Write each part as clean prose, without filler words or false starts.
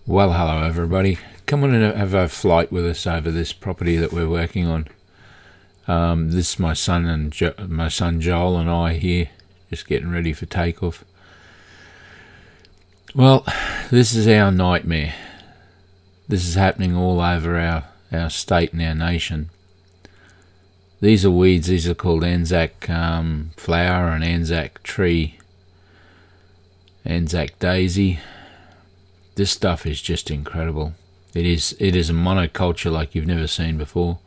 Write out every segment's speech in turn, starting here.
Well, hello everybody. Come on and have a flight with us over this property that we're working on. This is my son and my son Joel and I here, just getting ready for takeoff. Well, this is our nightmare. This is happening all over our state and our nation. These are weeds. These are called Anzac flower and Anzac tree, Anzac daisy. This stuff is just incredible. It is a monoculture like you've never seen before,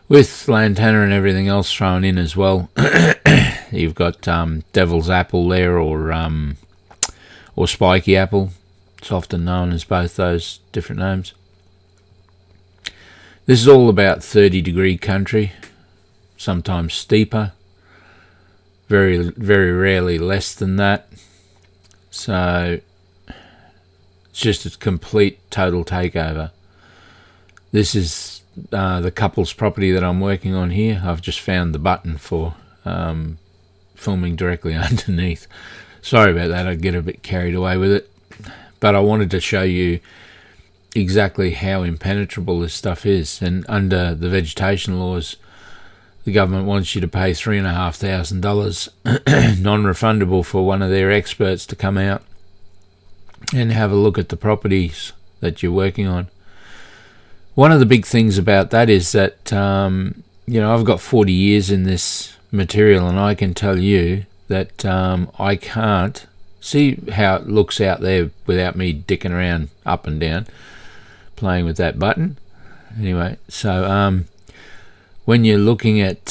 with lantana and everything else thrown in as well. You've got devil's apple there, or spiky apple. It's often known as both those different names. This is all about 30-degree country, sometimes steeper, very, very rarely less than that. So it's just a complete, total takeover. This is the couple's property that I'm working on here. I've just found the button for filming directly underneath. Sorry about that, I get a bit carried away with it. But I wanted to show you exactly how impenetrable this stuff is. And under the vegetation laws, the government wants you to pay $3,500 non-refundable for one of their experts to come out and have a look at the properties that you're working on. One of the big things about that is that, I've got 40 years in this material, and I can tell you that I can't see how it looks out there without me dicking around up and down, playing with that button. Anyway, so when you're looking at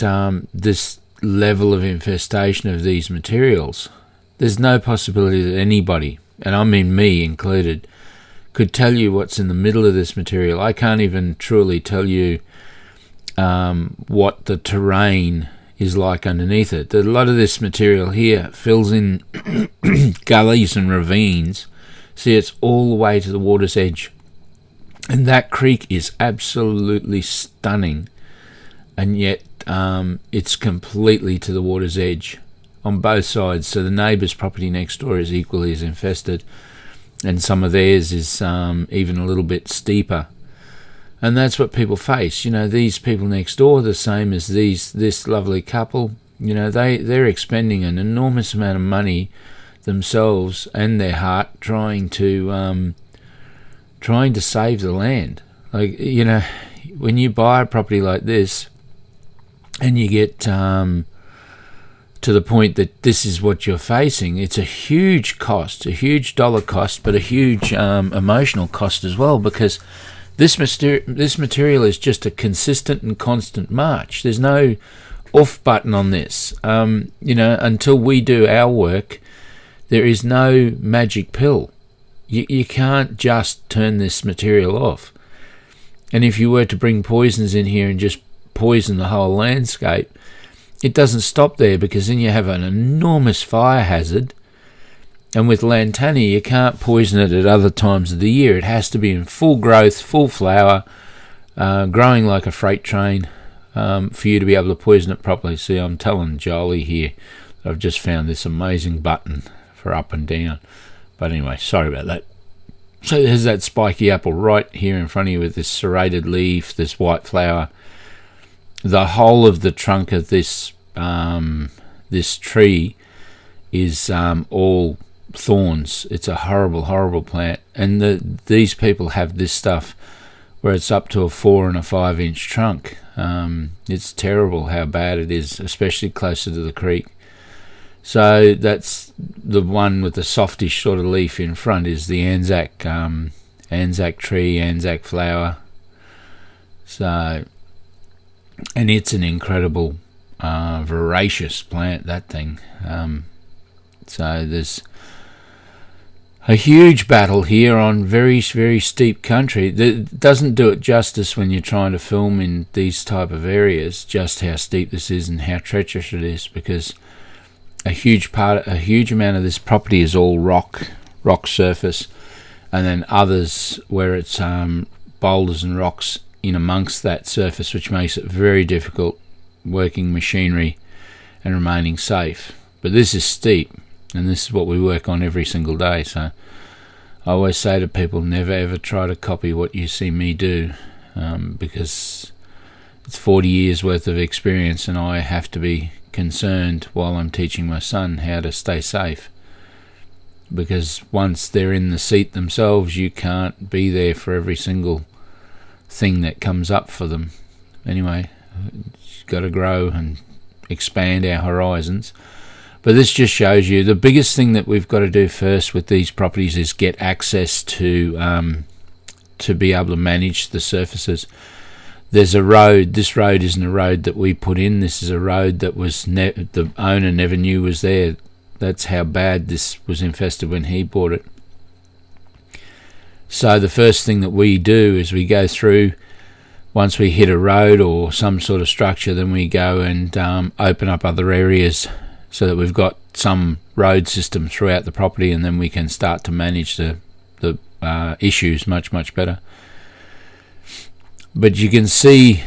this level of infestation of these materials, there's no possibility that anybody, and I mean me included, could tell you what's in the middle of this material. I can't even truly tell you what the terrain is like underneath it. A lot of this material here fills in gullies and ravines. See, it's all the way to the water's edge. And that creek is absolutely stunning. And yet it's completely to the water's edge on both sides. So the neighbour's property next door is equally as infested. And some of theirs is even a little bit steeper. And that's what people face. These people next door, the same as this lovely couple, they're expending an enormous amount of money themselves and their heart trying to save the land. Like, when you buy a property like this and you get to the point that this is what you're facing, it's a huge cost, a huge dollar cost, but a huge emotional cost as well, because this material is just a consistent and constant march. There's no off button on this. Until we do our work, there is no magic pill. You can't just turn this material off. And if you were to bring poisons in here and just poison the whole landscape, it doesn't stop there, because then you have an enormous fire hazard. And with lantana, you can't poison it at other times of the year. It has to be in full growth, full flower, growing like a freight train, for you to be able to poison it properly. See, I'm telling Jolie here that I've just found this amazing button for up and down. But anyway, sorry about that. So there's that spiky apple right here in front of you with this serrated leaf, this white flower. The whole of the trunk of this tree is all thorns. It's a horrible, horrible plant. And these people have this stuff where it's up to a 4 and a 5 inch trunk. It's terrible how bad it is, especially closer to the creek. So that's the one with the softish sort of leaf in front, is the Anzac tree, Anzac flower. So, and it's an incredible voracious plant, that thing. So there's a huge battle here on very, very steep country. That doesn't do it justice when you're trying to film in these type of areas, just how steep this is and how treacherous it is, because a huge amount of this property is all rock surface, and then others where it's boulders and rocks in amongst that surface, which makes it very difficult working machinery and remaining safe. But this is steep, and this is what we work on every single day. So I always say to people, never ever try to copy what you see me do, because it's 40 years worth of experience, and I have to be concerned while I'm teaching my son how to stay safe, because once they're in the seat themselves, you can't be there for every single thing that comes up for them. Anyway, got to grow and expand our horizons. But this just shows you the biggest thing that we've got to do first with these properties is get access to be able to manage the surfaces. There's a road. This road isn't a road that we put in. This is a road that was the owner never knew was there. That's how bad this was infested when he bought it. So the first thing that we do is we go through, once we hit a road or some sort of structure, then we go and open up other areas so that we've got some road system throughout the property, and then we can start to manage the issues much better. But you can see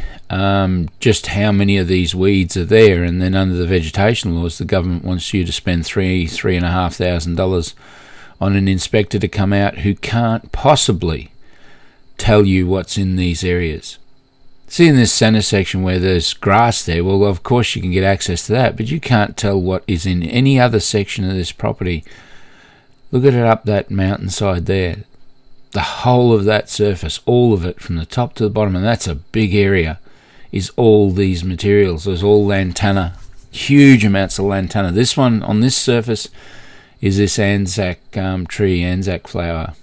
just how many of these weeds are there, and then under the vegetation laws, the government wants you to spend $3,500 on an inspector to come out who can't possibly tell you what's in these areas. See, in this center section where there's grass there, well, of course you can get access to that, but you can't tell what is in any other section of this property. Look at it up that mountainside there. The whole of that surface, all of it from the top to the bottom, and that's a big area, is all these materials. There's all lantana, huge amounts of lantana. This one on this surface is this Anzac tree, Anzac flower,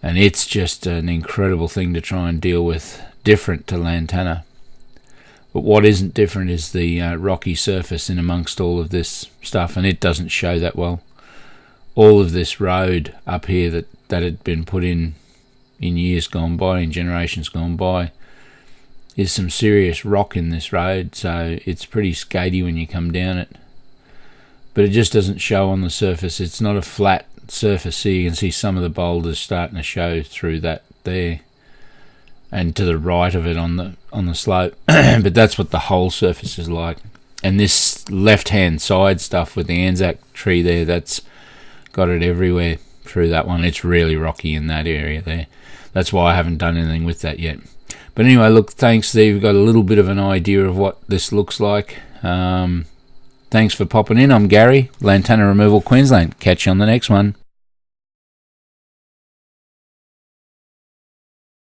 and it's just an incredible thing to try and deal with, different to lantana. But what isn't different is the rocky surface in amongst all of this stuff, and it doesn't show that well. All of this road up here that had been put in years gone by, in generations gone by, is some serious rock in this road, so it's pretty skatey when you come down it. But it just doesn't show on the surface. It's not a flat surface, so you can see some of the boulders starting to show through that there, and to the right of it on the slope. But that's what the whole surface is like. And this left-hand side stuff with the Anzac tree there, that's got it everywhere through that one. It's really rocky in that area there. That's why I haven't done anything with that yet. But anyway, look, thanks there. You've got a little bit of an idea of what this looks like. Thanks for popping in. I'm Gary, Lantana Removal Queensland. Catch you on the next one.